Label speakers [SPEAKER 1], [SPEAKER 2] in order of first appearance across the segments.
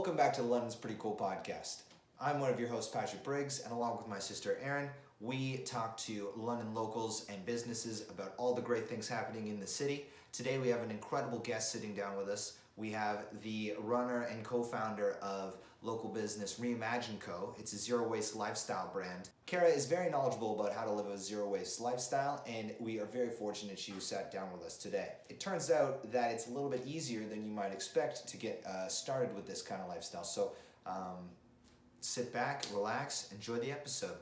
[SPEAKER 1] Welcome back to London's Pretty Cool podcast. I'm one of your hosts, Patrick Briggs, and along with my sister Erin, we talk to London locals and businesses about all the great things happening in the city. Today we have an incredible guest sitting down with us. We have the runner and co-founder of local business Reimagine Co. It's a zero-waste lifestyle brand. Kara is very knowledgeable about how to live a zero-waste lifestyle, and we are very fortunate she sat down with us today. It turns out that it's a little bit easier than you might expect to get started with this kind of lifestyle. So sit back, relax, enjoy the episode.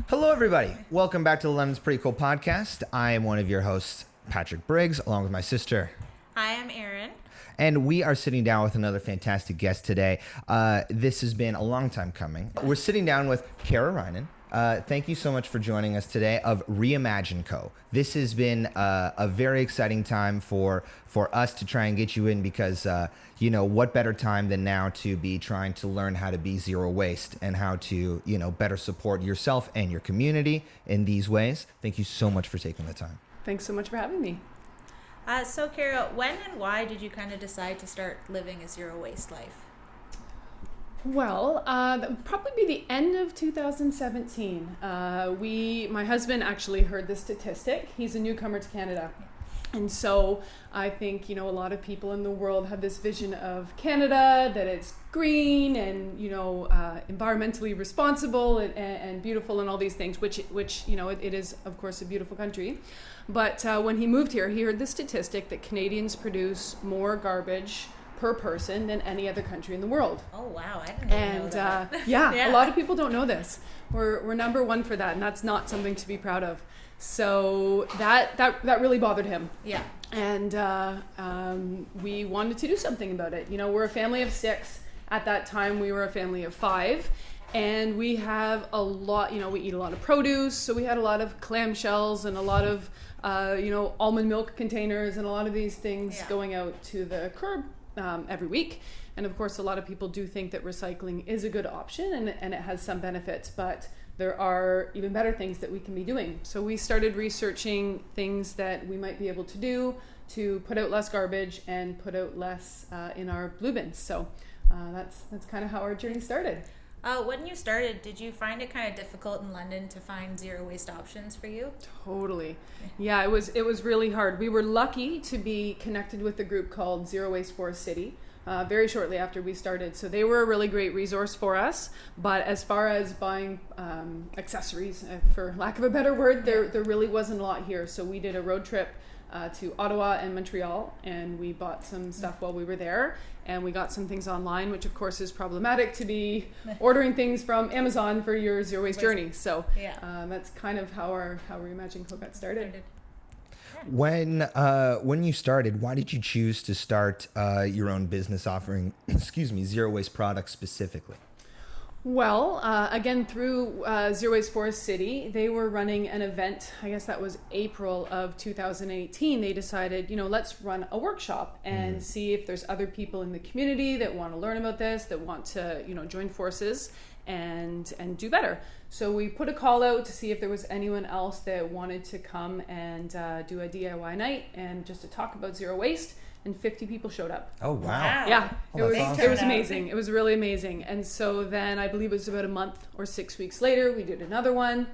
[SPEAKER 1] Hello, everybody. Welcome back to the London's Pretty Cool podcast. I am one of your hosts, Patrick Briggs, along with my sister.
[SPEAKER 2] Hi, I'm Erin.
[SPEAKER 1] And we are sitting down with another fantastic guest today. This has been a long time coming. We're sitting down with Kara Rijnen. Thank you so much for joining us today of Reimagine Co. This has been a very exciting time for us to try and get you in because, what better time than now to be trying to learn how to be zero waste and how to, better support yourself and your community in these ways. Thank you so much for taking the time.
[SPEAKER 3] Thanks so much for having me.
[SPEAKER 2] So, Kara, when and why did you kind of decide to start living a zero waste life?
[SPEAKER 3] Well, that would probably be the end of 2017. My husband actually heard the statistic. He's a newcomer to Canada. And so I think, a lot of people in the world have this vision of Canada, that it's green and, environmentally responsible and beautiful and all these things, which it is, of course, a beautiful country. But when he moved here, he heard the statistic that Canadians produce more garbage per person than any other country in the world.
[SPEAKER 2] Oh wow, I didn't know that.
[SPEAKER 3] Yeah, a lot of people don't know this. We're number one for that, and that's not something to be proud of. So that really bothered him.
[SPEAKER 2] Yeah.
[SPEAKER 3] And we wanted to do something about it. We're a family of 6. At that time, we were a family of 5. And we have a lot, we eat a lot of produce. So we had a lot of clamshells and a lot of, almond milk containers and a lot of these things going out to the curb every week. And of course, a lot of people do think that recycling is a good option and it has some benefits, but there are even better things that we can be doing. So we started researching things that we might be able to do to put out less garbage and put out less in our blue bins. So that's kind of how our journey started.
[SPEAKER 2] When you started, did you find it kind of difficult in London to find zero waste options for you?
[SPEAKER 3] Totally. Yeah, it was really hard. We were lucky to be connected with a group called Zero Waste for a City very shortly after we started. So they were a really great resource for us. But as far as buying accessories, for lack of a better word, there really wasn't a lot here. So we did a road trip to Ottawa and Montreal, and we bought some stuff while we were there, and we got some things online, which of course is problematic to be ordering things from Amazon for your zero waste journey. So that's kind of how Reimagine Co got started.
[SPEAKER 1] When you started, why did you choose to start your own business offering, zero waste products specifically?
[SPEAKER 3] Well, again, through Zero Waste Forest City, they were running an event, I guess that was April of 2018. They decided, let's run a workshop and see if there's other people in the community that want to learn about this, that want to, join forces and do better. So we put a call out to see if there was anyone else that wanted to come and do a DIY night and just to talk about zero waste. And 50 people showed up.
[SPEAKER 1] Oh, wow.
[SPEAKER 3] Yeah,
[SPEAKER 1] Oh,
[SPEAKER 3] it was amazing. It was really amazing. And so then I believe it was about a month or 6 weeks later, we did another one.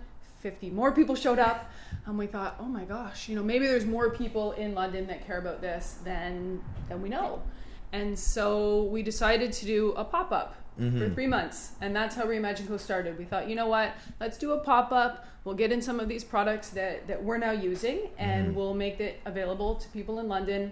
[SPEAKER 3] 50 more people showed up. And we thought, oh my gosh, maybe there's more people in London that care about this than we know. And so we decided to do a pop-up for 3 months. And that's how Reimagine Co started. We thought, let's do a pop-up. We'll get in some of these products that we're now using and we'll make it available to people in London.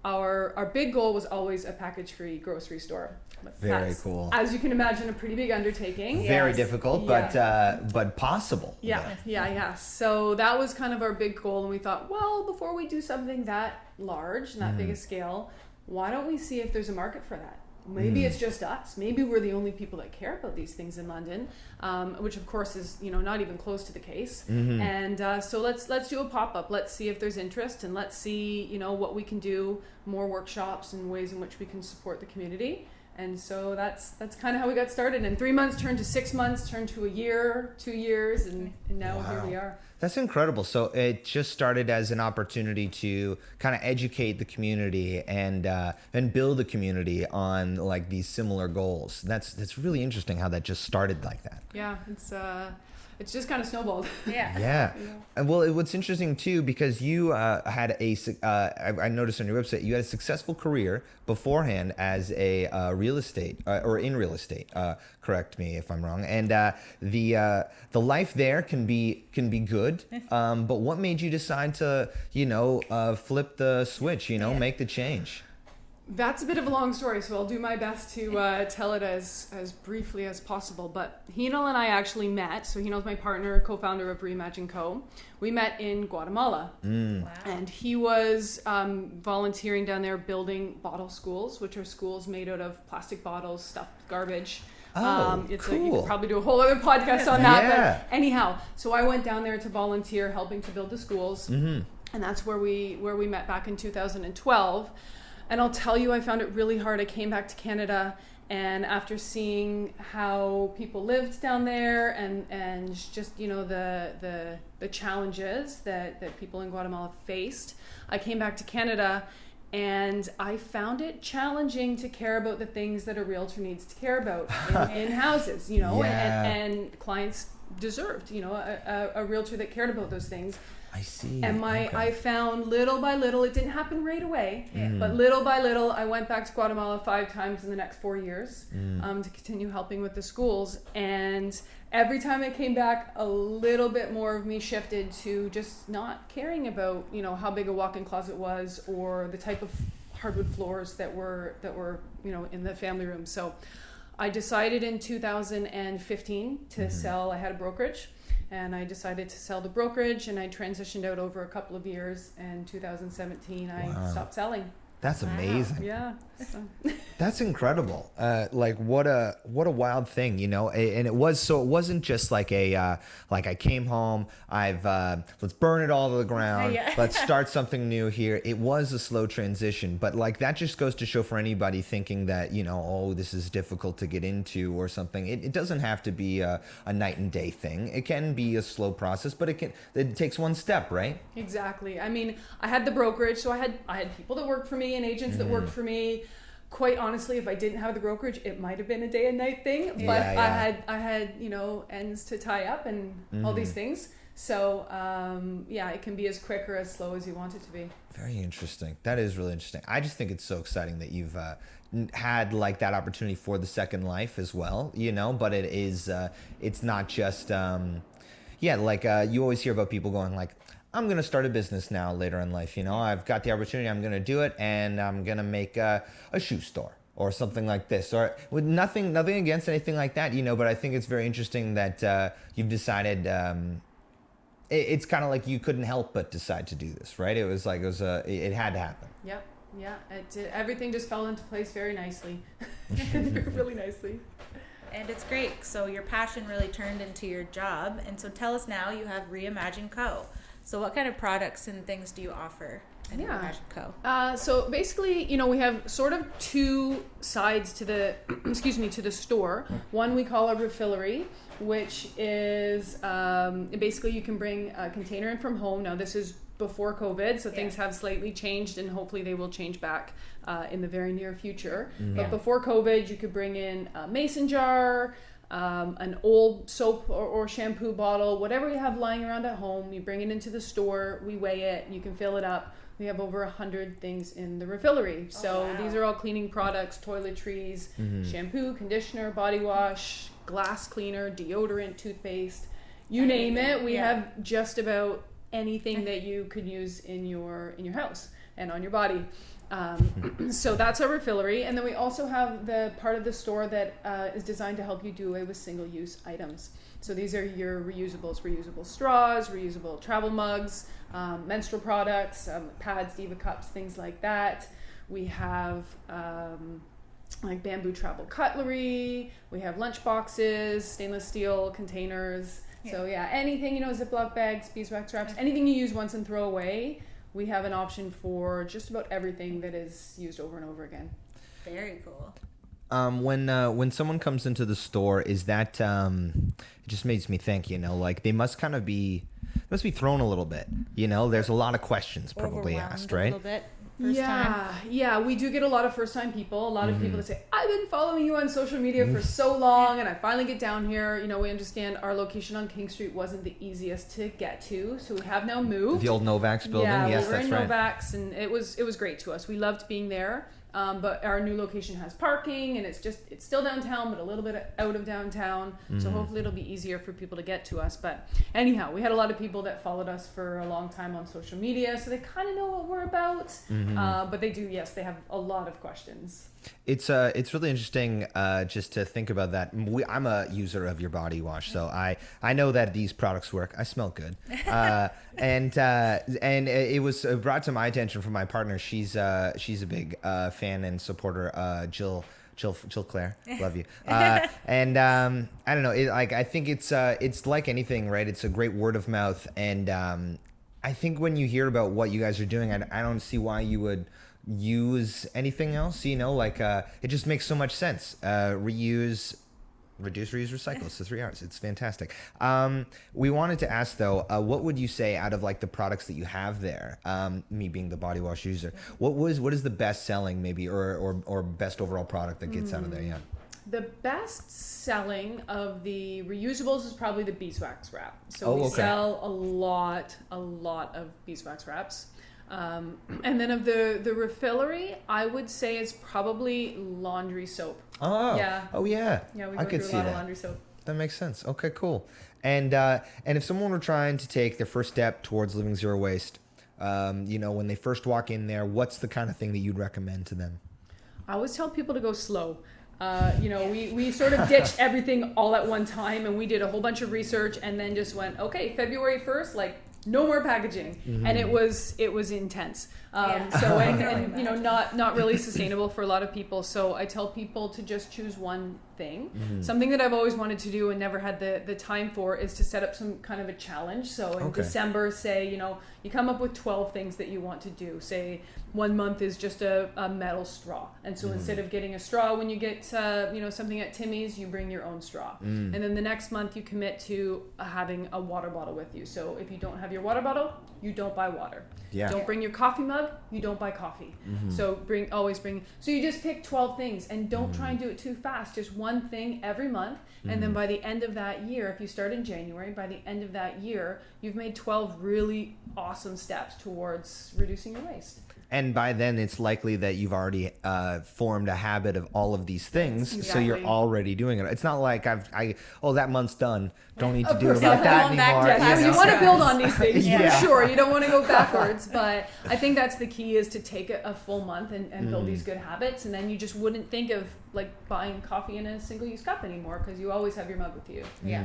[SPEAKER 3] Our big goal was always a package-free grocery store.
[SPEAKER 1] Very cool.
[SPEAKER 3] As you can imagine, a pretty big undertaking.
[SPEAKER 1] Very difficult, but possible.
[SPEAKER 3] Yeah. So that was kind of our big goal, and we thought, well, before we do something that large and that big a scale, why don't we see if there's a market for that? maybe it's just us. Maybe we're the only people that care about these things in London, which of course is, not even close to the case. And so let's do a pop-up. Let's see if there's interest, and let's see, what we can do, more workshops and ways in which we can support the community. And so that's kind of how we got started. And 3 months turned to 6 months, turned to a year, 2 years, and now here we are.
[SPEAKER 1] That's incredible. So it just started as an opportunity to kind of educate the community and build a community on like these similar goals. That's really interesting how that just started like that.
[SPEAKER 3] Yeah, it's just kind of snowballed.
[SPEAKER 2] Yeah.
[SPEAKER 1] And well, what's interesting too, because you had I noticed on your website, you had a successful career beforehand as a real estate or in real estate. Correct me if I'm wrong. And the life there can be good. But what made you decide to flip the switch? Make the change?
[SPEAKER 3] That's a bit of a long story, so I'll do my best to tell it as briefly as possible. But Heenal and I actually met. So Heenal's my partner, co-founder of Reimagine Co. We met in Guatemala.
[SPEAKER 2] Wow.
[SPEAKER 3] And he was volunteering down there building bottle schools, which are schools made out of plastic bottles, stuffed garbage.
[SPEAKER 1] Oh,
[SPEAKER 3] you
[SPEAKER 1] cool.
[SPEAKER 3] could probably do a whole other podcast on that.
[SPEAKER 1] Yeah.
[SPEAKER 3] But anyhow, so I went down there to volunteer, helping to build the schools. And that's where we met back in 2012. And I'll tell you, I found it really hard. I came back to Canada, and after seeing how people lived down there and just, the challenges that people in Guatemala faced, I came back to Canada, and I found it challenging to care about the things that a realtor needs to care about in houses, and clients deserved, a realtor that cared about those things.
[SPEAKER 1] I see.
[SPEAKER 3] And I found little by little, it didn't happen right away, but little by little, I went back to Guatemala 5 times in the next 4 years to continue helping with the schools. And every time I came back, a little bit more of me shifted to just not caring about, how big a walk-in closet was or the type of hardwood floors that were in the family room. So I decided in 2015 to sell. I had a brokerage. And I decided to sell the brokerage, and I transitioned out over a couple of years. And 2017, I stopped selling.
[SPEAKER 1] That's amazing.
[SPEAKER 3] Yeah. So.
[SPEAKER 1] That's incredible. What a wild thing, And it wasn't just like I came home, let's burn it all to the ground.
[SPEAKER 2] Yeah.
[SPEAKER 1] Let's start something new here. It was a slow transition, but that just goes to show for anybody thinking that, this is difficult to get into or something. It doesn't have to be a night and day thing. It can be a slow process, but it takes one step, right?
[SPEAKER 3] Exactly. I mean, I had the brokerage, so I had people that worked for me and agents that worked for me. Quite honestly, if I didn't have the brokerage, it might have been a day and night thing. But I had ends to tie up and all these things. So it can be as quick or as slow as you want it to be.
[SPEAKER 1] Very interesting. That is really interesting. I just think it's so exciting that you've had that opportunity for the second life as well. But it is it's not just you always hear about people going I'm going to start a business now later in life. I've got the opportunity. I'm going to do it, and I'm going to make a shoe store or something like this. Or with nothing against anything like that, but I think it's very interesting that you've decided it's kind of like you couldn't help but decide to do this, right? It had to happen.
[SPEAKER 3] Yep. Yeah. Everything just fell into place very nicely. Really nicely.
[SPEAKER 2] And it's great. So your passion really turned into your job. And so tell us now, you have Reimagine Co. So what kind of products and things do you offer in Reimagine Co?
[SPEAKER 3] So basically, we have sort of 2 sides to the, to the store. One we call a refillery, which is basically you can bring a container in from home. Now this is before COVID, so things have slightly changed, and hopefully they will change back in the very near future. But before COVID, you could bring in a mason jar, an old soap or shampoo bottle, whatever you have lying around at home. You bring it into the store, we weigh it, you can fill it up. We have over 100 things in the refillery. So these are all cleaning products, toiletries, shampoo, conditioner, body wash, glass cleaner, deodorant, toothpaste, you name it. We have just about anything that you could use in your house and on your body. So that's our refillery. And then we also have the part of the store that is designed to help you do away with single-use items. So these are your reusables, reusable straws, reusable travel mugs, menstrual products, pads, diva cups, things like that. We have like bamboo travel cutlery. We have lunch boxes, stainless steel containers. Yeah. So yeah, anything, Ziploc bags, beeswax wraps, anything you use once and throw away, we have an option for just about everything that is used over and over again.
[SPEAKER 2] Very cool.
[SPEAKER 1] When someone comes into the store, is that it just makes me think, like they must be thrown a little bit. There's a lot of questions probably asked, right?
[SPEAKER 2] A little bit. First time.
[SPEAKER 3] Yeah, we do get a lot of first-time people. A lot of people that say, "I've been following you on social media for so long, and I finally get down here." We understand our location on King Street wasn't the easiest to get to, so we have now moved.
[SPEAKER 1] The old Novax building, yes,
[SPEAKER 3] we're
[SPEAKER 1] that's
[SPEAKER 3] in
[SPEAKER 1] right.
[SPEAKER 3] Novax, and it was great to us. We loved being there. But our new location has parking, and it's still downtown, but a little bit out of downtown. So hopefully it'll be easier for people to get to us. But anyhow, we had a lot of people that followed us for a long time on social media, so they kind of know what we're about. But they do, yes, they have a lot of questions.
[SPEAKER 1] It's really interesting just to think about that. I'm a user of your body wash, so I know that these products work. I smell good, and it was brought to my attention from my partner. She's a big fan and supporter. Jill Claire, love you. And I don't know. I think it's like anything, right? It's a great word of mouth, and I think when you hear about what you guys are doing, I don't see why you would use anything else. It just makes so much sense. Reduce, reuse, recycle. So 3 R's. It's fantastic. We wanted to ask though, what would you say out of the products that you have there? Me being the body wash user, what is the best selling maybe or best overall product that gets out of there? Yeah.
[SPEAKER 3] The best selling of the reusables is probably the beeswax wrap. So we sell a lot of beeswax wraps. And then of the refillery, I would say it's probably laundry soap.
[SPEAKER 1] Oh,
[SPEAKER 3] yeah.
[SPEAKER 1] Oh, yeah.
[SPEAKER 3] Yeah, we
[SPEAKER 1] I
[SPEAKER 3] go
[SPEAKER 1] could
[SPEAKER 3] through
[SPEAKER 1] see
[SPEAKER 3] a lot
[SPEAKER 1] that.
[SPEAKER 3] of laundry soap.
[SPEAKER 1] That makes sense. Okay, cool. And if someone were trying to take their first step towards living zero waste, when they first walk in there, what's the kind of thing that you'd recommend to them?
[SPEAKER 3] I always tell people to go slow. We sort of ditched everything all at one time, and we did a whole bunch of research and then just went, okay, February 1st, no more packaging. And it was intense. So and not really sustainable for a lot of people. So I tell people to just choose one thing. Something that I've always wanted to do and never had the time for is to set up some kind of a challenge. So in December, say, you come up with 12 things that you want to do. Say 1 month is just a metal straw. And so instead of getting a straw when you get something at Timmy's, you bring your own straw. And then the next month you commit to having a water bottle with you. So if you don't have your water bottle, you don't buy water.
[SPEAKER 1] Yeah.
[SPEAKER 3] Don't bring your coffee mug, you don't buy coffee. So always bring. So you just pick 12 things and don't try and do it too fast. Just one thing every month. And then by the end of that year, if you start in January, by the end of that year, you've made 12 really awesome steps towards reducing your waste.
[SPEAKER 1] And by then, it's likely that you've already formed a habit of all of these things, so you're already doing it. It's not like that month's done. Don't need to do about that anymore.
[SPEAKER 3] Yes, you want to build on these things for sure. You don't want to go backwards, but I think that's the key is to take a full month and build these good habits, and then you just wouldn't think of buying coffee in a single-use cup anymore because you always have your mug with you.
[SPEAKER 2] Yeah,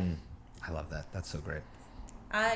[SPEAKER 1] I love that. That's so great.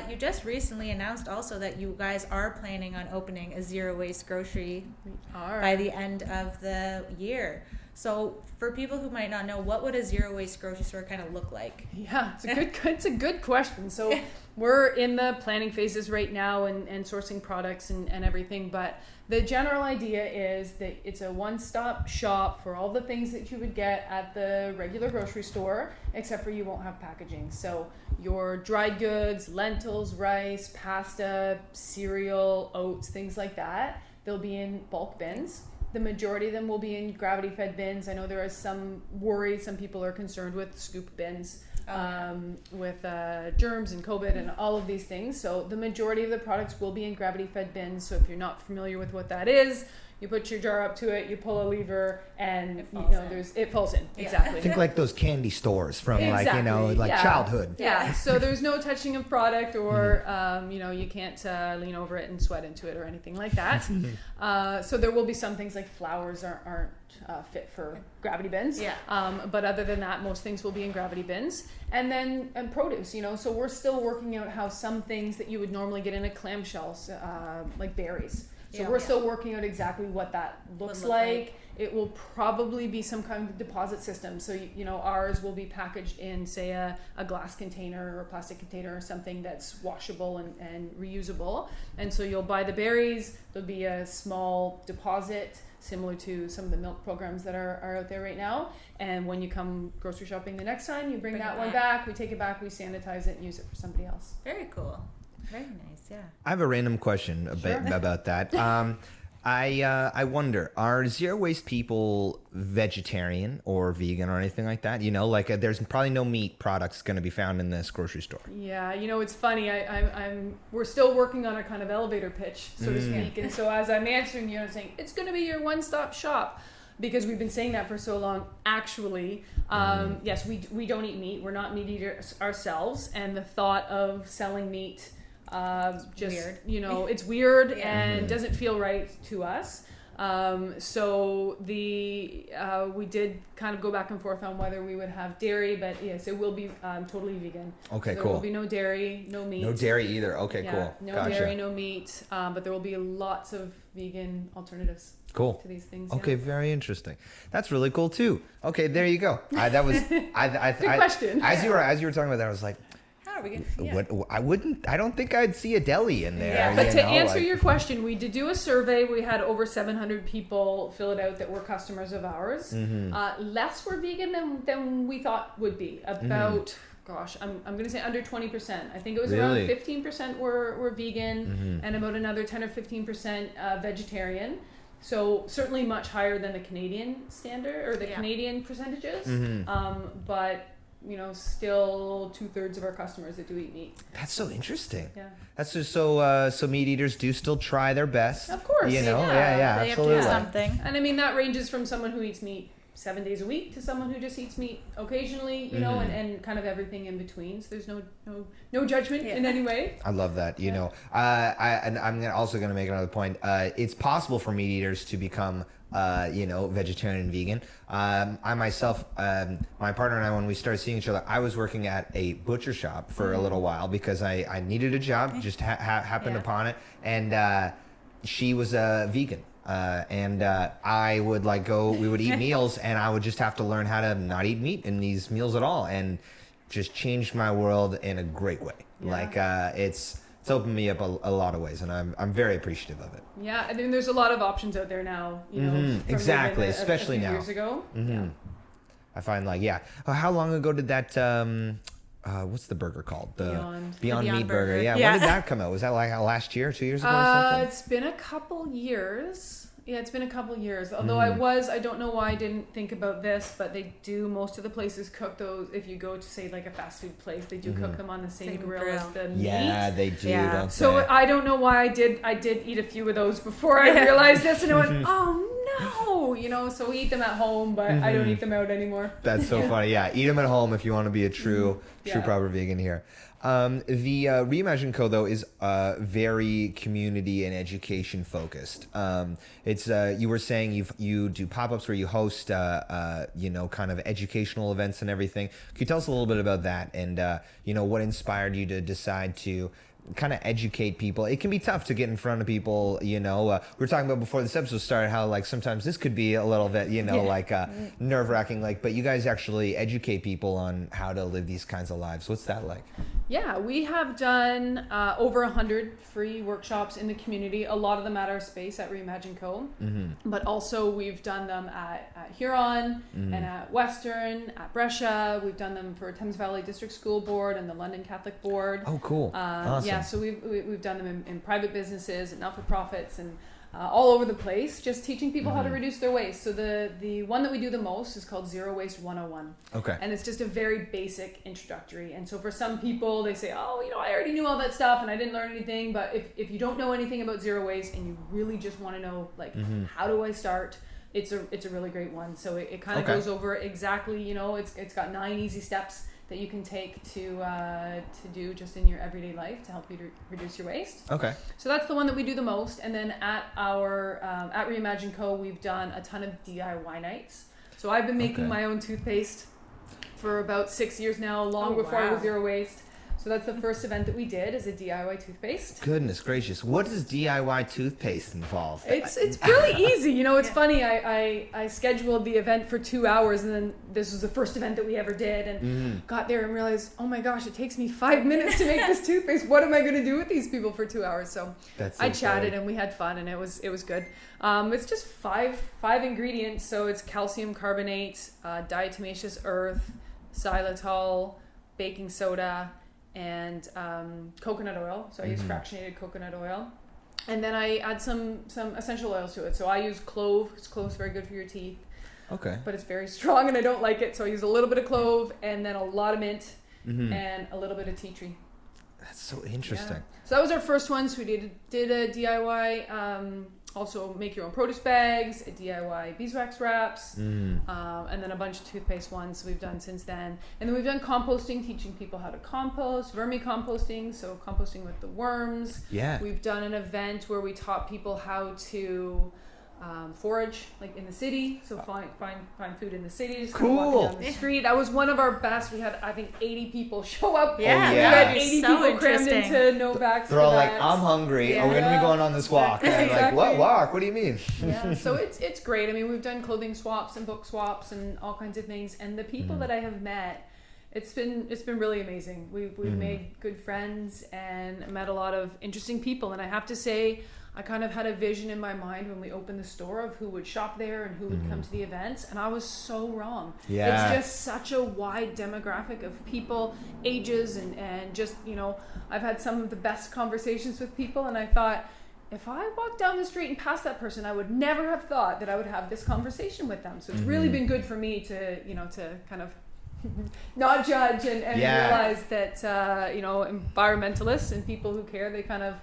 [SPEAKER 2] You just recently announced also that you guys are planning on opening a zero waste grocery by the end of the year. So for people who might not know, what would a zero waste grocery store kind of look like?
[SPEAKER 3] Yeah, it's a good question. So we're in the planning phases right now and sourcing products and everything, but the general idea is that it's a one-stop shop for all the things that you would get at the regular grocery store, except for you won't have packaging. So your dried goods, lentils, rice, pasta, cereal, oats, things like that, they'll be in bulk bins. The majority of them will be in gravity-fed bins. I know there is some worry, some people are concerned with scoop bins. With germs and COVID and all of these things. So the majority of the products will be in gravity-fed bins. So if you're not familiar with what that is, you put your jar up to it, you pull a lever, and it falls in. Yeah. Exactly.
[SPEAKER 1] Think like those candy stores from childhood.
[SPEAKER 3] Yeah. So there's no touching of product, or you can't lean over it and sweat into it or anything like that. So there will be some things like flowers aren't fit for gravity bins. Yeah. But other than that, most things will be in gravity bins. And then produce, so we're still working out how some things that you would normally get in a clamshell, like berries, So
[SPEAKER 2] Yeah.
[SPEAKER 3] we're still working out exactly what that looks
[SPEAKER 2] look
[SPEAKER 3] like. It will probably be some kind of deposit system. So, ours will be packaged in, say, a glass container or a plastic container or something that's washable and reusable. And so you'll buy the berries. There'll be a small deposit similar to some of the milk programs that are out there right now. And when you come grocery shopping the next time, you bring that one back. We take it back, we sanitize it and use it for somebody else.
[SPEAKER 2] Very cool. Very nice, yeah.
[SPEAKER 1] I have a random question about that. I wonder, are zero waste people vegetarian or vegan or anything like that? There's probably no meat products going to be found in this grocery store.
[SPEAKER 3] Yeah, it's funny. We're still working on a kind of elevator pitch, so to speak. And so as I'm answering you, I'm saying it's going to be your one-stop shop, because we've been saying that for so long. Actually, yes, we don't eat meat. We're not meat eaters ourselves, and the thought of selling meat just
[SPEAKER 2] weird.
[SPEAKER 3] It's weird and doesn't feel right to us. So we did kind of go back and forth on whether we would have dairy, but yes, it will be totally vegan.
[SPEAKER 1] Okay,
[SPEAKER 3] so there
[SPEAKER 1] cool.
[SPEAKER 3] will be no dairy, no meat.
[SPEAKER 1] No dairy either. Okay, cool.
[SPEAKER 3] No
[SPEAKER 1] Gotcha.
[SPEAKER 3] dairy, no meat, but there will be lots of vegan alternatives.
[SPEAKER 1] Cool.
[SPEAKER 3] To these things.
[SPEAKER 1] Okay, very interesting. That's really cool too. Okay, there you go. That was
[SPEAKER 3] Good question.
[SPEAKER 1] As you were talking about that, I was like,
[SPEAKER 2] How are we gonna?
[SPEAKER 1] I don't think I'd see a deli in there.
[SPEAKER 2] Yeah.
[SPEAKER 3] But to answer your question, we did do a survey. We had over 700 people fill it out that were customers of ours. Less were vegan than we thought would be. About, gosh, I'm going to say under 20%. I think it was around 15% were vegan, and about another 10 or 15% vegetarian. So certainly much higher than the Canadian standard or the Canadian percentages. But still 2/3 of our customers that do eat meat.
[SPEAKER 1] That's so interesting.
[SPEAKER 3] Yeah.
[SPEAKER 1] That's just so meat eaters do still try their best.
[SPEAKER 3] Of course.
[SPEAKER 1] Yeah,
[SPEAKER 2] They
[SPEAKER 1] absolutely.
[SPEAKER 2] have to do something.
[SPEAKER 3] And I mean, that ranges from someone who eats meat 7 days a week to someone who just eats meat occasionally, and kind of everything in between. So there's no judgment in any way.
[SPEAKER 1] I love that. And I'm also going to make another point. It's possible for meat eaters to become vegetarian and vegan. I myself, my partner and I, when we started seeing each other, I was working at a butcher shop for a little while because I needed a job, just happened upon it. And she was a vegan. I would we would eat meals, and I would just have to learn how to not eat meat in these meals at all, and just changed my world in a great way. It's opened me up a lot of ways, and I'm very appreciative of it.
[SPEAKER 3] Yeah, I mean, there's a lot of options out there now. From
[SPEAKER 1] exactly,
[SPEAKER 3] even
[SPEAKER 1] especially
[SPEAKER 3] a few
[SPEAKER 1] now.
[SPEAKER 3] Years ago.
[SPEAKER 1] I find how long ago did that what's the burger called? Beyond Meat burger. Yeah. When did that come out? Was that like last year, 2 years ago or something?
[SPEAKER 3] It's been a couple years. Yeah, it's been a couple years. Although I don't know why I didn't think about this, but they do, most of the places cook those. If you go to, say, like a fast food place, they do cook them on the same grill as the meat.
[SPEAKER 1] Yeah, they do, don't
[SPEAKER 3] So
[SPEAKER 1] they?
[SPEAKER 3] I don't know why I did eat a few of those before I realized this, and I went, oh no, so we eat them at home, but I don't eat them out anymore.
[SPEAKER 1] That's so funny. Yeah, eat them at home if you want to be a true proper vegan here. The Reimagine Co, though, is very community and education focused. It's you were saying you do pop-ups where you host kind of educational events and everything. Could you tell us a little bit about that, and what inspired you to decide to kind of educate people? It can be tough to get in front of people. We were talking about before this episode started how sometimes this could be a little bit nerve-wracking, but you guys actually educate people on how to live these kinds of lives. What's that like?
[SPEAKER 3] Yeah, we have done over 100 free workshops in the community, a lot of them at our space at Reimagine Co. But also we've done them at Huron and at Western, at Brescia. We've done them for Thames Valley District School Board and the London Catholic Board.
[SPEAKER 1] Oh, cool. Awesome.
[SPEAKER 3] Yeah, so we've done them in private businesses and not-for-profits and all over the place, just teaching people how to reduce their waste. So the one that we do the most is called Zero Waste 101.
[SPEAKER 1] Okay.
[SPEAKER 3] And it's just a very basic introductory. And so for some people, they say, I already knew all that stuff and I didn't learn anything. But if you don't know anything about zero waste and you really just want to know, how do I start? It's a really great one. So it kind of goes over exactly, it's got 9 easy steps that you can take to do just in your everyday life to help you to reduce your waste.
[SPEAKER 1] Okay.
[SPEAKER 3] So that's the one that we do the most. And then at our at Reimagine Co, we've done a ton of DIY nights. So I've been making my own toothpaste for about 6 years now, long before I was zero waste. So that's the first event that we did, is a DIY toothpaste.
[SPEAKER 1] Goodness gracious. What does DIY toothpaste involve?
[SPEAKER 3] It's really easy. You know, it's funny. I scheduled the event for 2 hours, and then this was the first event that we ever did, and got there and realized, oh my gosh, it takes me 5 minutes to make this toothpaste. What am I going to do with these people for 2 hours? So I chatted and we had fun, and it was good. It's just five ingredients. So it's calcium carbonate, diatomaceous earth, xylitol, baking soda, and coconut oil. So I use fractionated coconut oil. And then I add some essential oils to it. So I use clove, because clove's very good for your teeth.
[SPEAKER 1] Okay.
[SPEAKER 3] But it's very strong and I don't like it. So I use a little bit of clove and then a lot of mint and a little bit of tea tree.
[SPEAKER 1] That's so interesting.
[SPEAKER 3] Yeah. So that was our first one. So we did a DIY, also make your own produce bags, a DIY beeswax wraps, and then a bunch of toothpaste ones we've done since then. And then we've done composting, teaching people how to compost, vermicomposting, so composting with the worms.
[SPEAKER 1] Yeah.
[SPEAKER 3] We've done an event where we taught people how to forage, like in the city, so find food in the city, just kind of walking down the street. That was one of our best. We had, I think, 80 people show up.
[SPEAKER 2] Yeah,
[SPEAKER 3] we had 80
[SPEAKER 2] so
[SPEAKER 3] people crammed into no backs.
[SPEAKER 1] They're all like, I'm hungry.
[SPEAKER 2] Yeah.
[SPEAKER 1] We're gonna be going on this walk. And I'm like, what walk? What do you mean?
[SPEAKER 3] Yeah, so it's great. I mean, we've done clothing swaps and book swaps and all kinds of things. And the people that I have met, it's been really amazing. We've made good friends and met a lot of interesting people. And I have to say, I kind of had a vision in my mind when we opened the store of who would shop there and who would come to the events, and I was so wrong.
[SPEAKER 1] Yeah.
[SPEAKER 3] It's just such a wide demographic of people, ages, and just, you know, I've had some of the best conversations with people, and I thought, if I walked down the street and passed that person, I would never have thought that I would have this conversation with them. So it's really been good for me to, you know, to kind of not judge and realize that, you know, environmentalists and people who care, they kind of,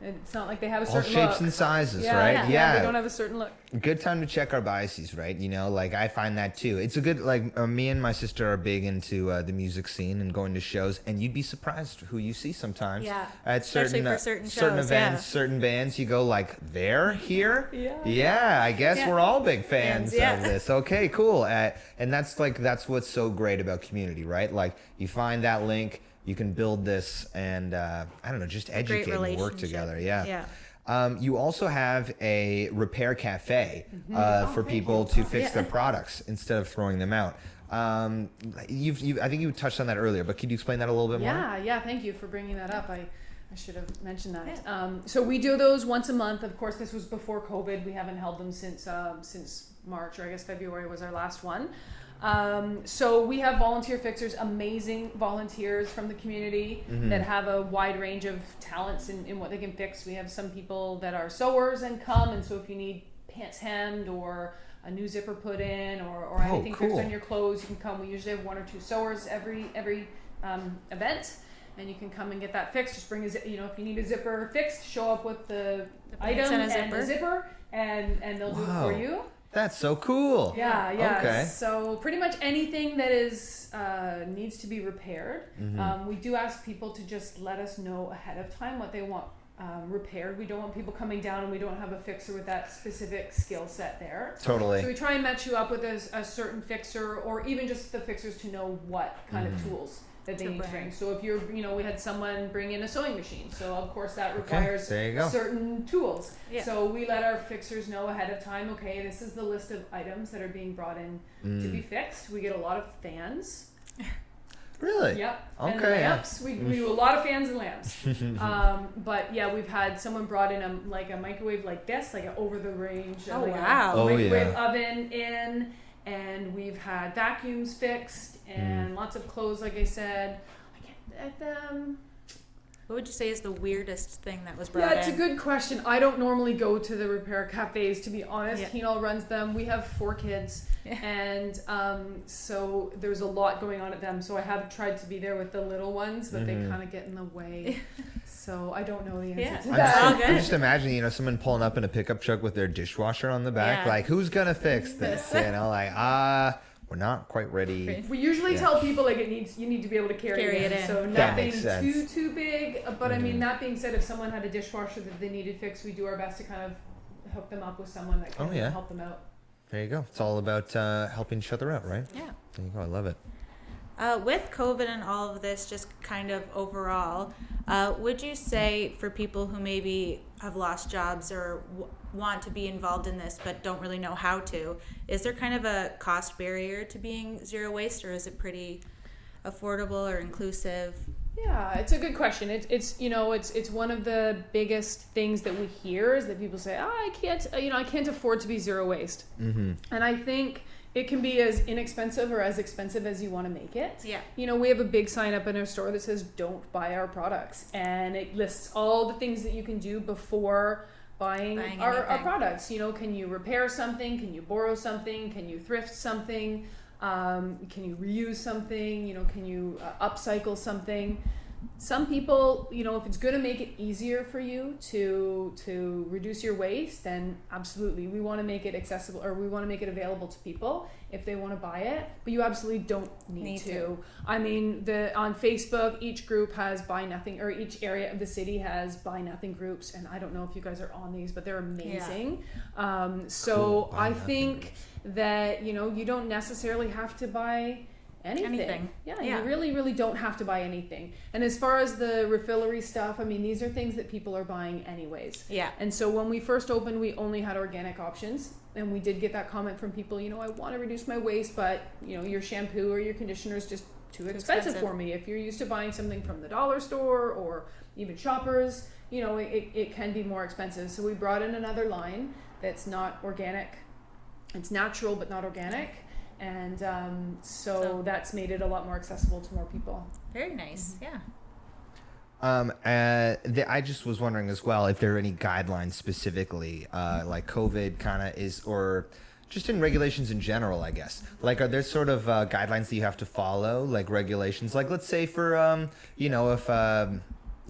[SPEAKER 3] it's not like they have a certain
[SPEAKER 1] all shapes
[SPEAKER 3] look.
[SPEAKER 1] and sizes,
[SPEAKER 3] Yeah,
[SPEAKER 1] right?
[SPEAKER 3] yeah, they don't have a certain look.
[SPEAKER 1] Good time to check our biases, right? You know, like I find that too. It's a good, like me and my sister are big into the music scene and going to shows, and you'd be surprised who you see sometimes.
[SPEAKER 2] Yeah.
[SPEAKER 1] At certain,
[SPEAKER 2] Especially for certain
[SPEAKER 1] certain
[SPEAKER 2] shows,
[SPEAKER 1] events,
[SPEAKER 2] yeah.
[SPEAKER 1] certain bands, you go like, they're here?
[SPEAKER 3] Yeah.
[SPEAKER 1] Yeah, I guess
[SPEAKER 2] Yeah.
[SPEAKER 1] we're all big fans
[SPEAKER 2] Yeah.
[SPEAKER 1] of this. Okay, cool. And that's what's so great about community, right? Like you find that link, you can build this and, I don't know, just educate and work together. Yeah. You also have a repair cafe for people to fix their products instead of throwing them out. I think you touched on that earlier, but could you explain that a little bit more?
[SPEAKER 3] Yeah. Thank you for bringing that up. I should have mentioned that. Yeah. So we do those once a month. Of course, this was before COVID. We haven't held them since March, or I guess February was our last one. So we have volunteer fixers, amazing volunteers from the community that have a wide range of talents in what they can fix. We have some people that are sewers and come, and so if you need pants hemmed or a new zipper put in or anything fixed on your clothes, you can come. We usually have 1 or 2 sewers every event, and you can come and get that fixed. Just bring if you need a zipper fixed, show up with the item and the zipper, and they'll do it for you.
[SPEAKER 1] That's so cool.
[SPEAKER 3] Yeah.
[SPEAKER 1] Okay.
[SPEAKER 3] So pretty much anything that is needs to be repaired, we do ask people to just let us know ahead of time what they want repaired. We don't want people coming down and we don't have a fixer with that specific skill set there.
[SPEAKER 1] Totally.
[SPEAKER 3] So we try and match you up with a certain fixer, or even just the fixers to know what kind of tools that they need to bring. So if you're, we had someone bring in a sewing machine. So of course that requires certain tools. Yeah. So we let our fixers know ahead of time, okay, this is the list of items that are being brought in to be fixed. We get a lot of fans.
[SPEAKER 1] Really?
[SPEAKER 3] Yep.
[SPEAKER 1] Okay.
[SPEAKER 3] And lamps. We do a lot of fans and lamps. But yeah, we've had someone brought in a microwave like this, like an over the range.
[SPEAKER 2] Oh,
[SPEAKER 3] like
[SPEAKER 2] wow.
[SPEAKER 3] A microwave oven in. And we've had vacuums fixed and lots of clothes, like I said.
[SPEAKER 2] What would you say is the weirdest thing that was brought in?
[SPEAKER 3] Yeah, it's a good question. I don't normally go to the repair cafes, to be honest. Yeah. Heenal runs them. We have 4 kids, and so there's a lot going on at them. So I have tried to be there with the little ones, but they kind of get in the way. So I don't know the answer to that.
[SPEAKER 1] I'm just imagining, someone pulling up in a pickup truck with their dishwasher on the back. Like, who's gonna fix this? We're not quite ready.
[SPEAKER 3] We usually tell people you need to be able to carry it in. So nothing too big. But I mean, that being said, if someone had a dishwasher that they needed fixed, we do our best to kind of hook them up with someone that can help them out.
[SPEAKER 1] There you go. It's all about helping each other out, right?
[SPEAKER 2] Yeah.
[SPEAKER 1] There you go. I love it.
[SPEAKER 2] With COVID and all of this, just kind of overall, would you say for people who maybe have lost jobs or want to be involved in this but don't really know how to, is there kind of a cost barrier to being zero waste, or is it pretty affordable or inclusive?
[SPEAKER 3] Yeah, it's a good question. It's one of the biggest things that we hear is that people say, I can't afford to be zero waste. Mm-hmm. And I think it can be as inexpensive or as expensive as you want to make it.
[SPEAKER 2] Yeah.
[SPEAKER 3] We have a big sign up in our store that says don't buy our products, and it lists all the things that you can do before buying our products. Can you repair something? Can you borrow something? Can you thrift something? Can you reuse something? Can you upcycle something? Some people, if it's going to make it easier for you to reduce your waste, then absolutely. We want to make it accessible, or we want to make it available to people if they want to buy it, but you absolutely don't need to. I mean, on Facebook, each group has buy nothing, or each area of the city has buy nothing groups, and I don't know if you guys are on these, but they're amazing. Yeah.
[SPEAKER 1] Cool.
[SPEAKER 3] I think that, you don't necessarily have to buy anything. Yeah, you really, really don't have to buy anything. And as far as the refillery stuff, I mean, these are things that people are buying anyways.
[SPEAKER 2] Yeah.
[SPEAKER 3] And so when we first opened, we only had organic options. And we did get that comment from people, I want to reduce my waste, but, your shampoo or your conditioner is just too expensive for me. If you're used to buying something from the dollar store or even Shoppers, it can be more expensive. So we brought in another line that's not organic. It's natural, but not organic. And so that's made it a lot more accessible to more people.
[SPEAKER 2] Very nice. Mm-hmm.
[SPEAKER 1] Yeah. I just was wondering as well if there are any guidelines specifically, like COVID kind of is, or just in regulations in general, I guess. Like, are there sort of guidelines that you have to follow, like regulations? Like, let's say for, if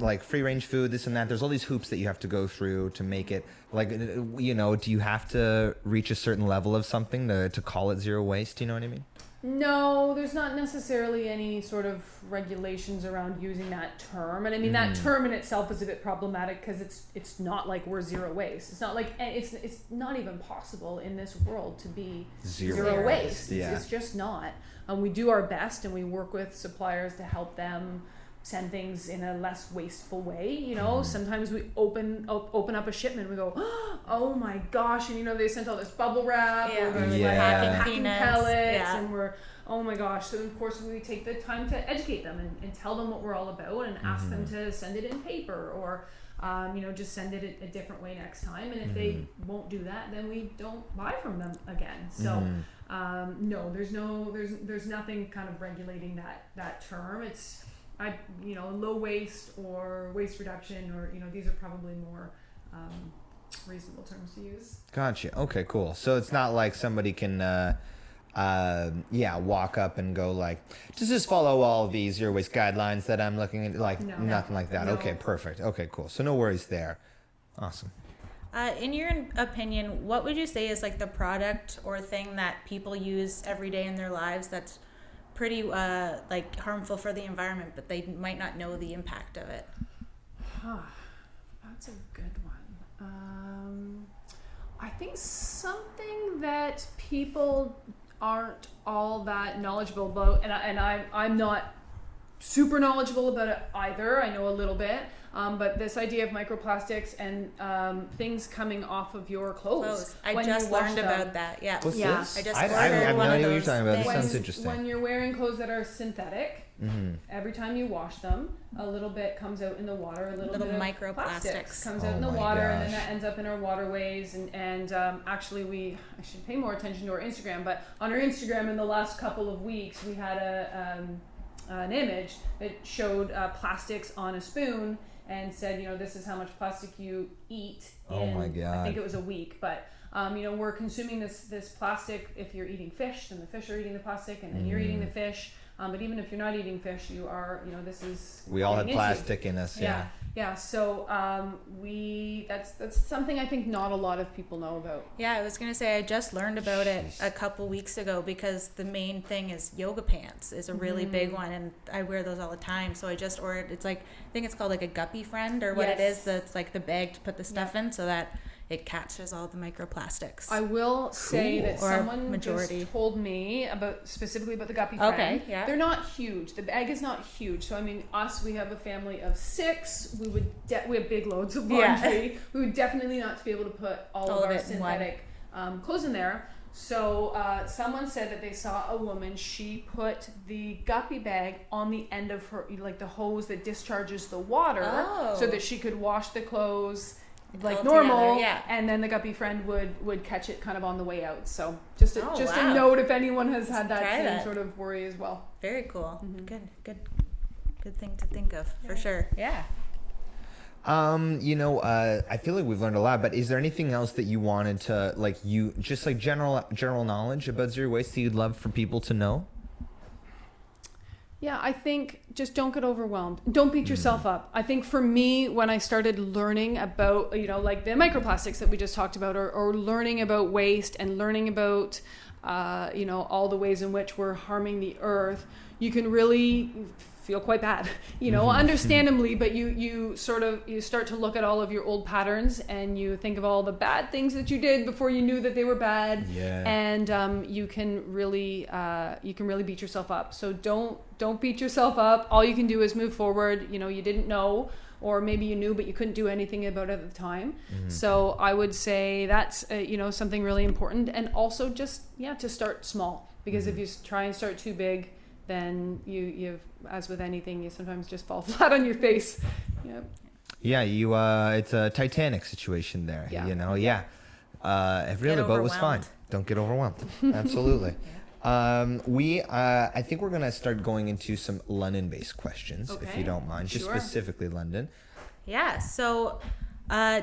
[SPEAKER 1] like free range food, this and that, there's all these hoops that you have to go through to make it. Like, do you have to reach a certain level of something to call it zero waste? You know what I mean?
[SPEAKER 3] No, there's not necessarily any sort of regulations around using that term. And I mean, that term in itself is a bit problematic because it's not like we're zero waste. It's not like, it's not even possible in this world to be zero waste.
[SPEAKER 1] Yeah.
[SPEAKER 3] It's just not. We do our best, and we work with suppliers to help them send things in a less wasteful way. Sometimes we open up a shipment, we go, oh my gosh, and they sent all this bubble wrap, or they're packing pellets, and we're, oh my gosh. So of course we take the time to educate them and tell them what we're all about, and ask them to send it in paper, or just send it a different way next time. And if they won't do that, then we don't buy from them again. So no, there's nothing kind of regulating that term. It's low waste or waste reduction, or these are probably more reasonable terms to use.
[SPEAKER 1] Gotcha. Okay, cool. So it's not like somebody can walk up and go like, does this follow all the zero waste guidelines that I'm looking at? Like, nothing like that. No. Okay, perfect. Okay, cool. So no worries there. Awesome.
[SPEAKER 2] In your opinion, what would you say is like the product or thing that people use every day in their lives that's pretty harmful for the environment, but they might not know the impact of it?
[SPEAKER 3] That's a good one. I think something that people aren't all that knowledgeable about, and I'm not super knowledgeable about it either. I know a little bit, but this idea of microplastics and things coming off of your clothes.
[SPEAKER 2] I just learned about that. Yeah.
[SPEAKER 1] What's this?
[SPEAKER 2] I just
[SPEAKER 1] I have no idea what you're talking about. This sounds interesting.
[SPEAKER 3] When you're wearing clothes that are synthetic, every time you wash them, a little bit comes out in the water. A little bit of microplastics comes out in the water, and then that ends up in our waterways. And actually, I should pay more attention to our Instagram. But on our Instagram, in the last couple of weeks, we had an image that showed plastics on a spoon and said, this is how much plastic you eat in,
[SPEAKER 1] my God.
[SPEAKER 3] I think it was a week, but we're consuming this plastic. If you're eating fish, then the fish are eating the plastic, and then you're eating the fish. But even if you're not eating fish, you are, this is...
[SPEAKER 1] We all have plastic in us, yeah.
[SPEAKER 3] Yeah, so that's something I think not a lot of people know about.
[SPEAKER 2] Yeah, I was going to say I just learned about it a couple weeks ago, because the main thing is yoga pants is a really big one, and I wear those all the time. So I just ordered, it's like, I think it's called like a guppy friend or what it is, that's like the bag to put the stuff in, so that it catches all the microplastics.
[SPEAKER 3] I will say that
[SPEAKER 2] Or
[SPEAKER 3] someone
[SPEAKER 2] majority.
[SPEAKER 3] just told me specifically about the guppy friend.
[SPEAKER 2] Okay, yeah.
[SPEAKER 3] They're not huge. The bag is not huge. So I mean, we have a family of 6. We have big loads of laundry.
[SPEAKER 2] Yeah.
[SPEAKER 3] We would definitely not be able to put all of our
[SPEAKER 2] it in one.
[SPEAKER 3] synthetic clothes in there. So someone said that they saw a woman. She put the guppy bag on the end of her, like the hose that discharges the water, so that she could wash the clothes like normal,
[SPEAKER 2] together, yeah.
[SPEAKER 3] and then the guppy friend would catch it kind of on the way out. So just a
[SPEAKER 2] wow.
[SPEAKER 3] note if anyone has had that
[SPEAKER 2] try
[SPEAKER 3] same
[SPEAKER 2] that.
[SPEAKER 3] sort of worry as well.
[SPEAKER 2] Very cool. Good thing to think of, for sure. Yeah.
[SPEAKER 1] I feel like we've learned a lot, but is there anything else that you wanted to, general knowledge about zero waste that you'd love for people to know?
[SPEAKER 3] Yeah, I think just don't get overwhelmed. Don't beat yourself up. I think for me, when I started learning about, like the microplastics that we just talked about, or learning about waste and learning about, all the ways in which we're harming the earth, you can really feel quite bad, understandably, but you start to look at all of your old patterns and you think of all the bad things that you did before you knew that they were bad.
[SPEAKER 1] Yeah.
[SPEAKER 3] And you can really beat yourself up. So don't beat yourself up. All you can do is move forward. You didn't know, or maybe you knew but you couldn't do anything about it at the time. So I would say that's something really important. And also just to start small, because if you try and start too big, then you've, as with anything, you sometimes just fall flat on your face.
[SPEAKER 1] Yeah, it's a Titanic situation there.
[SPEAKER 3] Yeah.
[SPEAKER 1] Every other boat was fine. Don't get overwhelmed. Absolutely. I think we're gonna start going into some London-based questions, if you don't mind, just specifically London.
[SPEAKER 2] Yeah. So,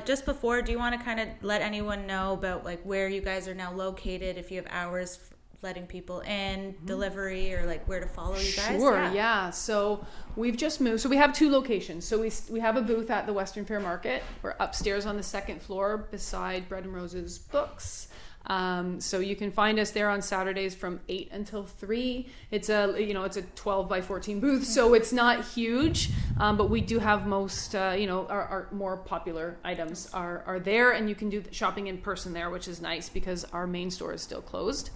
[SPEAKER 2] just before, do you want to kind of let anyone know about like where you guys are now located? If you have hours letting people in, delivery, or like where to follow you guys?
[SPEAKER 3] Sure, yeah. So we've just moved. So we have 2 locations. So we have a booth at the Western Fair Market. We're upstairs on the 2nd floor beside Bread and Roses Books. So you can find us there on Saturdays from 8 until 3. It's a 12 by 14 booth, so it's not huge, but we do have most, our more popular items are there, and you can do shopping in person there, which is nice because our main store is still closed.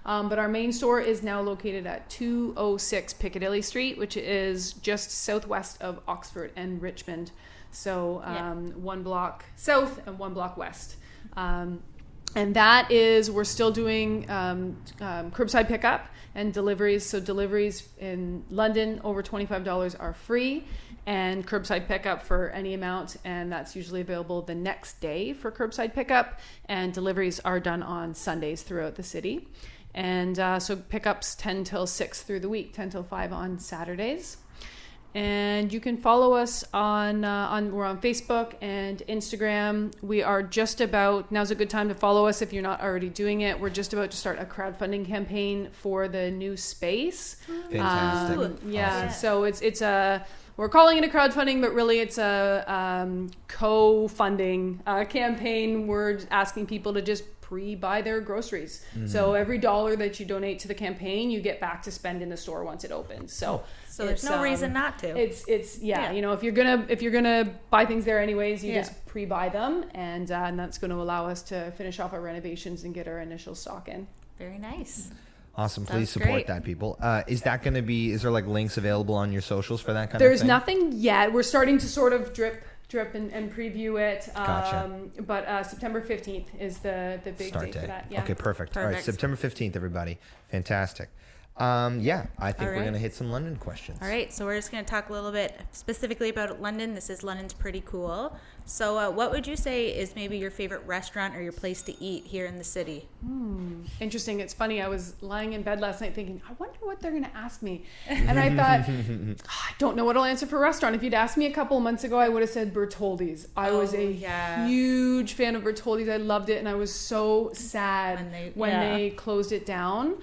[SPEAKER 3] But our main store is now located at 206 Piccadilly Street, which is just southwest of Oxford and Richmond. So 1 block south and 1 block west. And that is, we're still doing curbside pickup and deliveries. So deliveries in London over $25 are free, and curbside pickup for any amount. And that's usually available the next day for curbside pickup. And deliveries are done on Sundays throughout the city. And so pickups 10 till 6 through the week, 10 till 5 on Saturdays. And you can follow us on we're on Facebook and Instagram. We are just about, now's a good time to follow us if you're not already doing it. We're just about to start a crowdfunding campaign for the new space.
[SPEAKER 1] Fantastic.
[SPEAKER 3] Awesome. So it's we're calling it a crowdfunding, but really it's a co-funding campaign. We're asking people to just pre-buy their groceries. So every $1 that you donate to the campaign, you get back to spend in the store once it opens. So
[SPEAKER 2] there's no reason not to.
[SPEAKER 3] It's if you're gonna buy things there anyways, you just pre-buy them, and that's going to allow us to finish off our renovations and get our initial stock in.
[SPEAKER 2] Very nice.
[SPEAKER 1] Awesome. Please support that, people. Is there like links available on your socials for that kind of thing?
[SPEAKER 3] There's nothing yet. We're starting to sort of drip and preview it.
[SPEAKER 1] Gotcha.
[SPEAKER 3] But September 15th is the big
[SPEAKER 1] Start
[SPEAKER 3] date
[SPEAKER 1] date
[SPEAKER 3] for that. Yeah.
[SPEAKER 1] Okay, perfect. All right, September 15th, everybody. Fantastic. I think we're going to hit some London questions.
[SPEAKER 2] All right, so we're just going to talk a little bit specifically about London. This is London's Pretty Cool. So what would you say is maybe your favorite restaurant or your place to eat here in the city?
[SPEAKER 3] Interesting. It's funny. I was lying in bed last night thinking, I wonder what they're going to ask me. And I thought, I don't know what I'll answer for a restaurant. If you'd asked me a couple of months ago, I would have said Bertoldi's. I was a huge fan of Bertoldi's. I loved it. And I was so sad when they closed it down.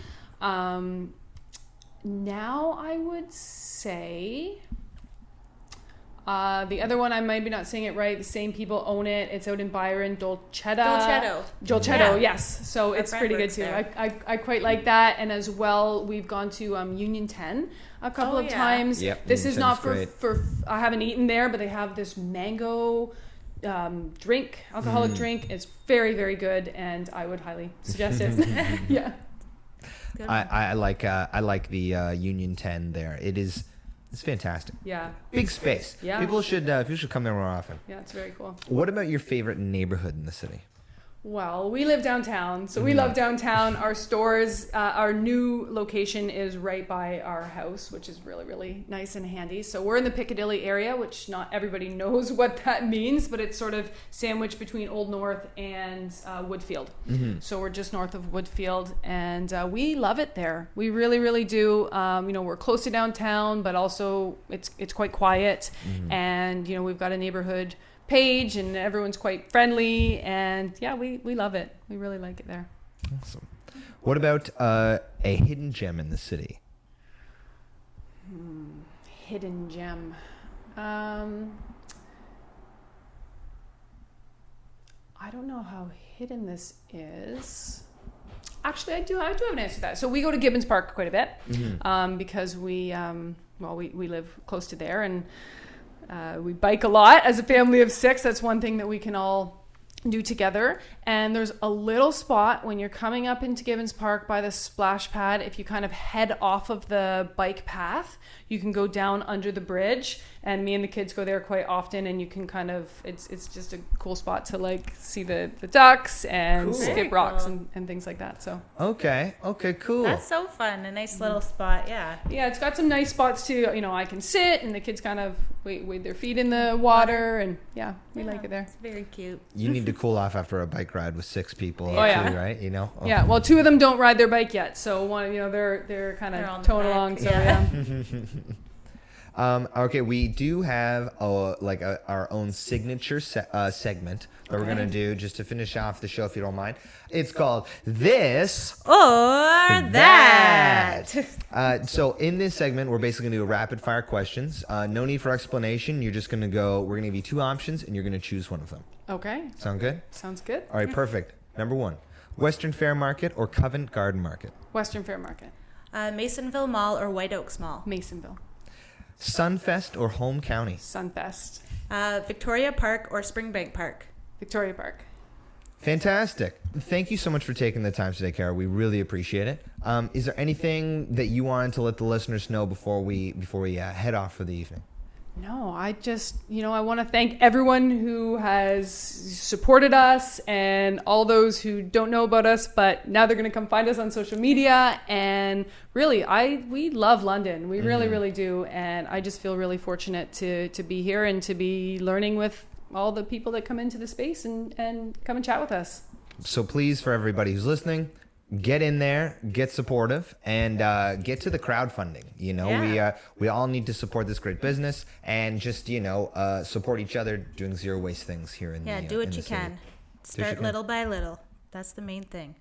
[SPEAKER 3] Now I would say the other one, I might be not saying it right. The same people own it. It's out in Byron, Dolcetto, yes. So it's pretty good too. I quite like that. And as well, we've gone to Union 10 a couple of times.
[SPEAKER 1] Yep,
[SPEAKER 3] this
[SPEAKER 1] Union
[SPEAKER 3] is not
[SPEAKER 1] 10 is
[SPEAKER 3] for I haven't eaten there, but they have this mango alcoholic drink. It's very, very good, and I would highly suggest it. Yeah.
[SPEAKER 1] I like the Union 10 there. It's fantastic.
[SPEAKER 3] Yeah.
[SPEAKER 1] Big space.
[SPEAKER 3] Yeah.
[SPEAKER 1] People should come there more often.
[SPEAKER 3] Yeah, it's very cool.
[SPEAKER 1] What about your favorite neighborhood in the city?
[SPEAKER 3] Well, we live downtown, so we love downtown. Our stores, our new location is right by our house, which is really, really nice and handy. So we're in the Piccadilly area, which not everybody knows what that means, but it's sort of sandwiched between Old North and Woodfield. So we're just north of Woodfield, and we love it there. We really, really do. We're close to downtown, but also it's quite quiet, and we've got a neighborhood page, and everyone's quite friendly, and yeah, we love it. We really like it there.
[SPEAKER 1] Awesome. What about a hidden gem in the city?
[SPEAKER 3] Hidden gem. I don't know how hidden this is. Actually, I do have an answer to that. So we go to Gibbons Park quite a bit because we live close to there, and we bike a lot as a family of 6. That's one thing that we can all do together. And there's a little spot when you're coming up into Gibbons Park by the splash pad. If you kind of head off of the bike path, you can go down under the bridge. And me and the kids go there quite often. And you can kind of, it's just a cool spot to like see the ducks and skip rocks and things like that. So
[SPEAKER 1] Okay, cool.
[SPEAKER 2] That's so fun. A nice little spot. Yeah.
[SPEAKER 3] yeah, it's got some nice spots too. I can sit, and the kids kind of wade their feet in the water, and yeah, we like it there.
[SPEAKER 2] It's very cute.
[SPEAKER 1] You need to cool off after a bike ride with 6 people,
[SPEAKER 3] Oh, yeah.
[SPEAKER 1] right?
[SPEAKER 3] Yeah, well, 2 of them don't ride their bike yet, so one, they're kind
[SPEAKER 2] They're on
[SPEAKER 3] of
[SPEAKER 2] the
[SPEAKER 3] towing
[SPEAKER 2] back,
[SPEAKER 3] along. So
[SPEAKER 2] yeah.
[SPEAKER 3] yeah.
[SPEAKER 1] We do have our own signature segment that we're gonna do just to finish off the show, if you don't mind. It's called This
[SPEAKER 2] Or That.
[SPEAKER 1] So in this segment, we're basically gonna do rapid fire questions. No need for explanation. We're gonna give you 2 options, and you're gonna choose one of them.
[SPEAKER 3] Okay,
[SPEAKER 1] Sound good?
[SPEAKER 3] sounds good.
[SPEAKER 1] All right, perfect. Number 1, Western Fair Market or Covent Garden Market?
[SPEAKER 3] Western Fair Market,
[SPEAKER 2] Masonville Mall or White Oaks Mall?
[SPEAKER 3] Masonville,
[SPEAKER 1] Sunfest or Home County?
[SPEAKER 3] Sunfest,
[SPEAKER 2] Victoria Park or Springbank Park?
[SPEAKER 3] Victoria Park.
[SPEAKER 1] Fantastic. Thank you so much for taking the time today, Kara. We really appreciate it. Is there anything that you wanted to let the listeners know before we head off for the evening?
[SPEAKER 3] No, I just, I want to thank everyone who has supported us and all those who don't know about us, but now they're going to come find us on social media. And really, we love London. We really, really do. And I just feel really fortunate to be here and to be learning with all the people that come into the space and come and chat with us.
[SPEAKER 1] So please, for everybody who's listening, get in there, get supportive, and get to the crowdfunding. We all need to support this great business, and just support each other doing zero waste things here in the
[SPEAKER 2] do what
[SPEAKER 1] in the
[SPEAKER 2] you
[SPEAKER 1] city.
[SPEAKER 2] can. Start little by little. That's the main thing.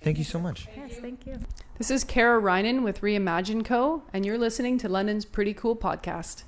[SPEAKER 1] Thank you so much.
[SPEAKER 2] Yes, thank you.
[SPEAKER 3] This is Kara Rijnen with Reimagine Co, and you're listening to London's Pretty Cool podcast.